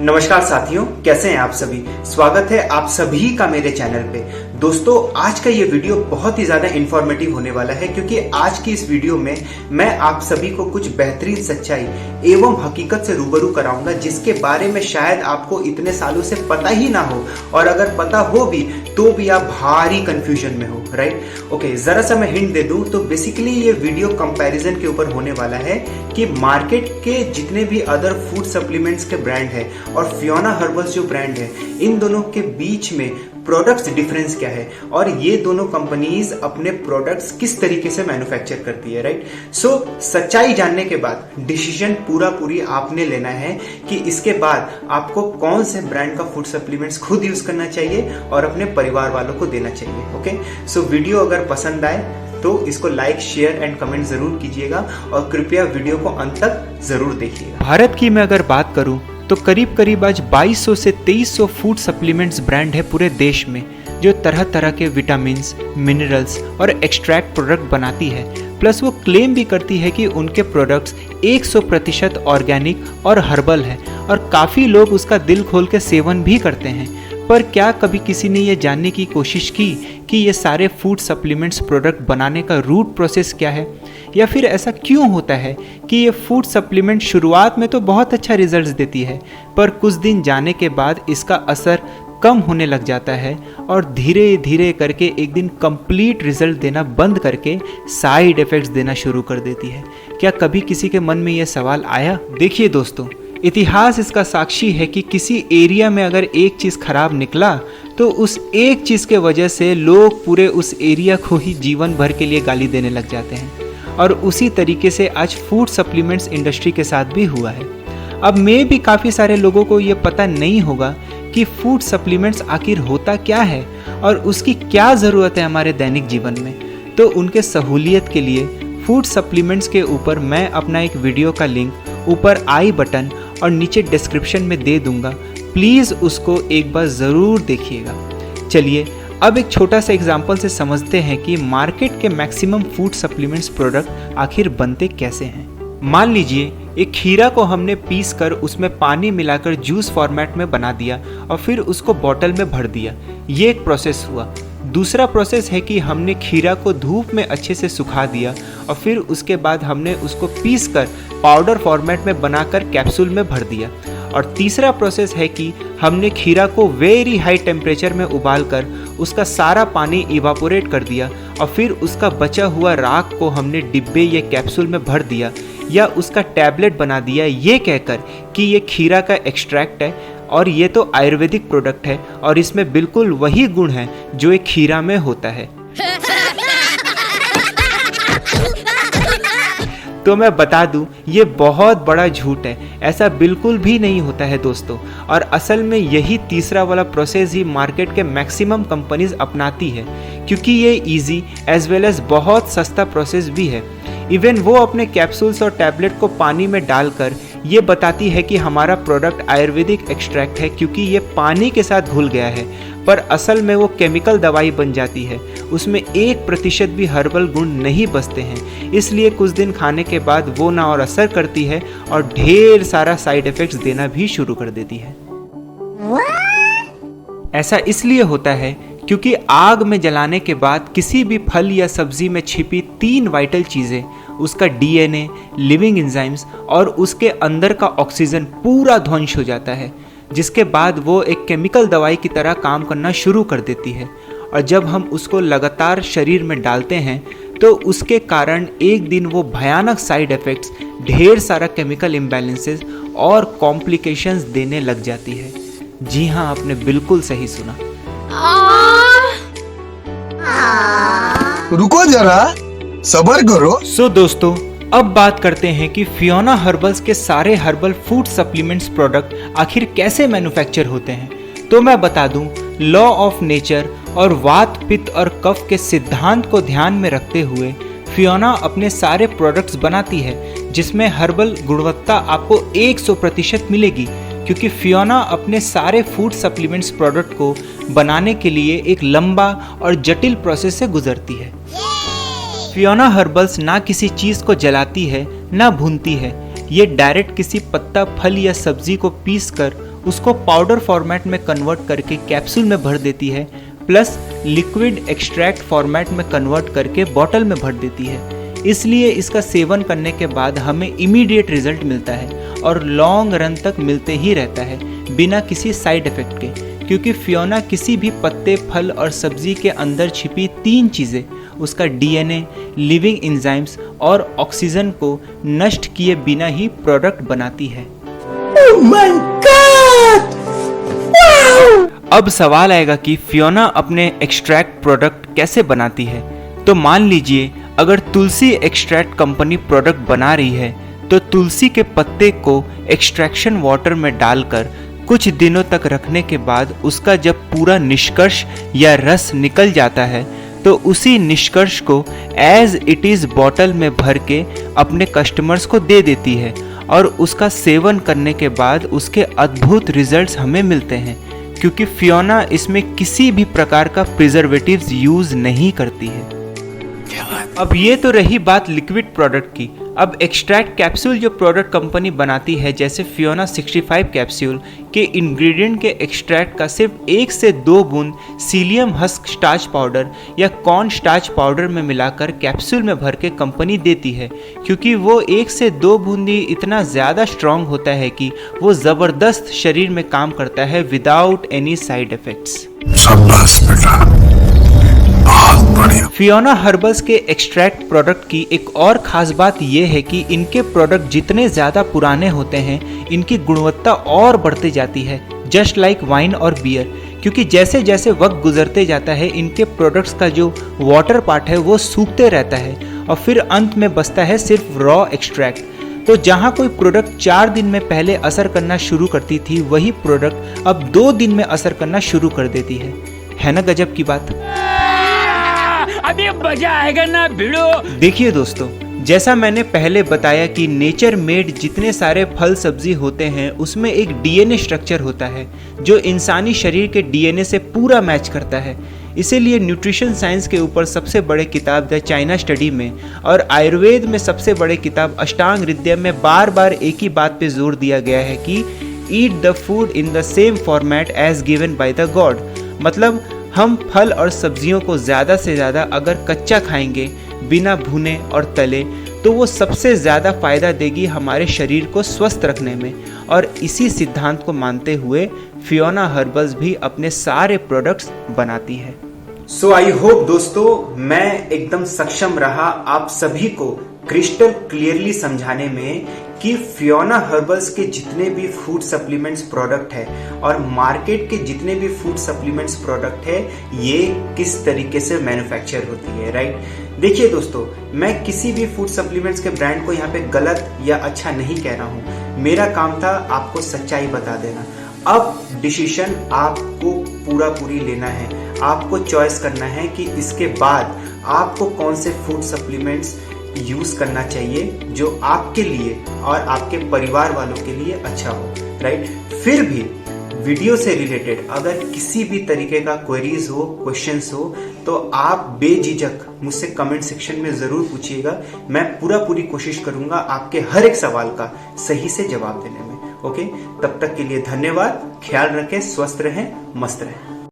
नमस्कार साथियों, कैसे हैं आप सभी। स्वागत है आप सभी का मेरे चैनल पे। दोस्तों, आज का ये वीडियो बहुत ही ज्यादा इंफॉर्मेटिव होने वाला है क्योंकि आज की इस वीडियो में मैं आप सभी को कुछ बेहतरीन सच्चाई एवं हकीकत से रूबरू कराऊंगा जिसके बारे में शायद आपको इतने सालों से पता ही ना हो, और अगर पता हो भी तो भी आप भारी कंफ्यूजन में हो। राइट, ओके, जरा सा मैं हिंट दे दूं तो बेसिकली ये वीडियो कंपैरिजन के ऊपर होने वाला है कि मार्केट के जितने भी अदर फूड सप्लीमेंट्स के ब्रांड है और फियोना हर्बल्स जो ब्रांड है, इन दोनों के बीच में प्रोडक्ट्स डिफरेंस क्या है और ये दोनों कंपनीज अपने प्रोडक्ट्स किस तरीके से मैन्युफैक्चर करती है। राइट, सो सच्चाई जानने के बाद डिसीजन पूरी आपने लेना है कि इसके बाद आपको कौन से ब्रांड का फूड सप्लीमेंट्स खुद यूज करना चाहिए और अपने परिवार वालों को देना चाहिए। ओके, सो वीडियो अगर पसंद आए तो इसको लाइक, शेयर एंड कमेंट जरूर कीजिएगा और कृपया वीडियो को अंत तक जरूर देखिएगा। भारत की मैं अगर बात करूं तो करीब आज 2200 से 2300 फूड सप्लीमेंट्स ब्रांड है पूरे देश में, जो तरह तरह के विटामिन्स, मिनरल्स और एक्सट्रैक्ट प्रोडक्ट बनाती है। प्लस वो क्लेम भी करती है कि उनके प्रोडक्ट्स 100% ऑर्गेनिक और हर्बल है और काफ़ी लोग उसका दिल खोल के सेवन भी करते हैं। पर क्या कभी किसी ने ये जानने की कोशिश की कि ये सारे फूड सप्लीमेंट्स प्रोडक्ट बनाने का रूट प्रोसेस क्या है, या फिर ऐसा क्यों होता है कि ये फूड सप्लीमेंट शुरुआत में तो बहुत अच्छा रिजल्ट्स देती है पर कुछ दिन जाने के बाद इसका असर कम होने लग जाता है और धीरे धीरे करके एक दिन कंप्लीट रिजल्ट देना बंद करके साइड इफ़ेक्ट्स देना शुरू कर देती है। क्या कभी किसी के मन में ये सवाल आया? देखिए दोस्तों, इतिहास इसका साक्षी है कि किसी एरिया में अगर एक चीज़ खराब निकला तो उस एक चीज़ के वजह से लोग पूरे उस एरिया को ही जीवन भर के लिए गाली देने लग जाते हैं। और उसी तरीके से आज फूड सप्लीमेंट्स इंडस्ट्री के साथ भी हुआ है। अब में भी काफ़ी सारे लोगों को ये पता नहीं होगा कि फूड सप्लीमेंट्स आखिर होता क्या है और उसकी क्या ज़रूरत है हमारे दैनिक जीवन में। तो उनके सहूलियत के लिए फूड सप्लीमेंट्स के ऊपर मैं अपना एक वीडियो का लिंक ऊपर आई बटन और नीचे डिस्क्रिप्शन में दे दूंगा, प्लीज़ उसको एक बार ज़रूर देखिएगा। चलिए अब एक छोटा सा एग्जाम्पल से समझते हैं कि मार्केट के मैक्सिमम फूड सप्लीमेंट्स प्रोडक्ट आखिर बनते कैसे हैं। मान लीजिए एक खीरा को हमने पीस कर उसमें पानी मिलाकर जूस फॉर्मेट में बना दिया और फिर उसको बॉटल में भर दिया, ये एक प्रोसेस हुआ। दूसरा प्रोसेस है कि हमने खीरा को धूप में अच्छे से सुखा दिया और फिर उसके बाद हमने उसको पीस कर पाउडर फॉर्मेट में बनाकर कैप्सूल में भर दिया। और तीसरा प्रोसेस है कि हमने खीरा को वेरी हाई टेम्परेचर में उबालकर उसका सारा पानी इवापोरेट कर दिया और फिर उसका बचा हुआ राख को हमने डिब्बे या कैप्सूल में भर दिया या उसका टैबलेट बना दिया, ये कहकर कि ये खीरा का एक्सट्रैक्ट है और ये तो आयुर्वेदिक प्रोडक्ट है और इसमें बिल्कुल वही गुण है जो एक खीरा में होता है। तो मैं बता दूं, ये बहुत बड़ा झूठ है, ऐसा बिल्कुल भी नहीं होता है दोस्तों। और असल में यही तीसरा वाला प्रोसेस ही मार्केट के मैक्सिमम कंपनीज अपनाती है क्योंकि ये इजी एज वेल एज बहुत सस्ता प्रोसेस भी है। इवन वो अपने कैप्सूल्स और टैबलेट को पानी में डालकर ये बताती है कि हमारा प्रोडक्ट आयुर्वेदिक एक्सट्रैक्ट है क्योंकि ये पानी के साथ घुल गया है, पर असल में वो केमिकल दवाई बन जाती है। उसमें 1% भी हर्बल गुण नहीं बचते हैं, इसलिए कुछ दिन खाने के बाद वो ना और असर करती है और ढेर सारा साइड इफ़ेक्ट्स देना भी शुरू कर देती है। ऐसा इसलिए होता है क्योंकि आग में जलाने के बाद किसी भी फल या सब्जी में छिपी 3 वाइटल चीज़ें, उसका डीएनए, लिविंग एंजाइम्स और उसके अंदर का ऑक्सीजन पूरा ध्वंस हो जाता है, जिसके बाद वो एक केमिकल दवाई की तरह काम करना शुरू कर देती है। और जब हम उसको लगातार शरीर में डालते हैं तो उसके कारण एक दिन वो भयानक साइड इफ़ेक्ट्स, ढेर सारा केमिकल इम्बैलेंसेस और कॉम्प्लिकेशंस देने लग जाती है। जी हाँ, आपने बिल्कुल सही सुना। रुको जरा, सब्र करो। सो दोस्तों, अब बात करते हैं कि फियोना हर्बल्स के सारे हर्बल फूड सप्लीमेंट्स प्रोडक्ट आखिर कैसे मैन्युफैक्चर होते हैं। तो मैं बता दूं, लॉ ऑफ नेचर और वात, पित्त और कफ के सिद्धांत को ध्यान में रखते हुए फियोना अपने सारे प्रोडक्ट्स बनाती है जिसमें हर्बल गुणवत्ता आपको 100% मिलेगी क्योंकि फियोना अपने सारे फूड सप्लीमेंट्स प्रोडक्ट को बनाने के लिए एक लंबा और जटिल प्रोसेस से गुजरती है। फियोना हर्बल्स ना किसी चीज़ को जलाती है ना भूनती है, ये डायरेक्ट किसी पत्ता, फल या सब्जी को पीस कर उसको पाउडर फॉर्मेट में कन्वर्ट करके कैप्सूल में भर देती है, प्लस लिक्विड एक्सट्रैक्ट फॉर्मेट में कन्वर्ट करके बॉटल में भर देती है। इसलिए इसका सेवन करने के बाद हमें इमीडिएट रिजल्ट मिलता है और लॉन्ग रन तक मिलते ही रहता है बिना किसी साइड इफेक्ट के, क्योंकि फियोना किसी भी पत्ते, फल और सब्जी के अंदर छिपी 3 चीज़ें, उसका डीएनए, लिविंग एंजाइम्स और ऑक्सीजन को नष्ट किए बिना ही प्रोडक्ट बनाती है। Oh my God! Wow! अब सवाल आएगा कि फियोना अपने एक्सट्रैक्ट प्रोडक्ट कैसे बनाती है। तो मान लीजिए अगर तुलसी एक्सट्रैक्ट कंपनी प्रोडक्ट बना रही है तो तुलसी के पत्ते को एक्सट्रैक्शन वाटर में डालकर कुछ दिनों तक रखने के बाद उसका जब पूरा निष्कर्ष या रस निकल जाता है तो उसी निष्कर्ष को एज इट इज़ बॉटल में भर के अपने कस्टमर्स को दे देती है और उसका सेवन करने के बाद उसके अद्भुत रिजल्ट्स हमें मिलते हैं, क्योंकि फियोना इसमें किसी भी प्रकार का प्रिजर्वेटिव्स यूज़ नहीं करती है। अब ये तो रही बात लिक्विड प्रोडक्ट की। अब एक्सट्रैक्ट कैप्सूल जो प्रोडक्ट कंपनी बनाती है, जैसे फियोना 65 कैप्सूल के इंग्रेडिएंट के एक्सट्रैक्ट का सिर्फ 1 से 2 बूंद सीलियम हस्क स्टार्च पाउडर या कॉर्न स्टार्च पाउडर में मिलाकर कैप्सूल में भर के कंपनी देती है, क्योंकि वो 1 से 2 बूंदी इतना ज़्यादा स्ट्रॉन्ग होता है कि वो ज़बरदस्त शरीर में काम करता है विदाउट एनी साइड इफ़ेक्ट्स। शाबाश बेटा, बहुत बढ़िया। फियोना हर्बल्स के एक्सट्रैक्ट प्रोडक्ट की एक और ख़ास बात यह है कि इनके प्रोडक्ट जितने ज़्यादा पुराने होते हैं इनकी गुणवत्ता और बढ़ती जाती है, जस्ट लाइक वाइन और बियर, क्योंकि जैसे जैसे वक्त गुजरते जाता है इनके प्रोडक्ट्स का जो वाटर पार्ट है वो सूखते रहता है और फिर अंत में बचता है सिर्फ रॉ एक्सट्रैक्ट। तो जहाँ कोई प्रोडक्ट 4 दिन में पहले असर करना शुरू करती थी, वही प्रोडक्ट अब 2 दिन में असर करना शुरू कर देती है ना गजब की बात। अभी मजा आएगा ना भिड़ो। देखिए दोस्तों, जैसा मैंने पहले बताया कि नेचर मेड जितने सारे फल सब्जी होते हैं उसमें एक डीएनए स्ट्रक्चर होता है जो इंसानी शरीर के डीएनए से पूरा मैच करता है। इसीलिए न्यूट्रिशन साइंस के ऊपर सबसे बड़े किताब द चाइना स्टडी में और आयुर्वेद में सबसे बड़े किताब अष्टांग हृदय में बार बार एक ही बात पे जोर दिया गया है कि eat the food in the same format as given by the God. मतलब हम फल और सब्जियों को ज़्यादा से ज़्यादा अगर कच्चा खाएंगे बिना भुने और तले तो वो सबसे ज़्यादा फ़ायदा देगी हमारे शरीर को स्वस्थ रखने में। और इसी सिद्धांत को मानते हुए फियोना हर्बल्स भी अपने सारे प्रोडक्ट्स बनाती है। सो आई होप दोस्तों मैं एकदम सक्षम रहा आप सभी को क्रिस्टल क्लियरली समझाने में कि फियोना हर्बल्स के जितने भी फूड सप्लीमेंट्स प्रोडक्ट है और मार्केट के जितने भी फूड सप्लीमेंट्स प्रोडक्ट है ये किस तरीके से मैन्युफैक्चर होती है, राइट। देखिए दोस्तों, मैं किसी भी फूड सप्लीमेंट्स के ब्रांड को यहाँ पे गलत या अच्छा नहीं कह रहा हूँ। मेरा काम था आपको सच्चाई बता देना। अब डिसीजन आपको पूरी लेना है, आपको चॉइस करना है कि इसके बाद आपको कौन से फूड सप्लीमेंट्स यूज करना चाहिए जो आपके लिए और आपके परिवार वालों के लिए अच्छा हो, राइट। फिर भी वीडियो से रिलेटेड अगर किसी भी तरीके का क्वेरीज हो, क्वेश्चंस हो तो आप बेझिझक मुझसे कमेंट सेक्शन में जरूर पूछिएगा। मैं पूरी कोशिश करूंगा आपके हर एक सवाल का सही से जवाब देने में। ओके, तब तक के लिए धन्यवाद। ख्याल रखें, स्वस्थ रहें, मस्त रहें।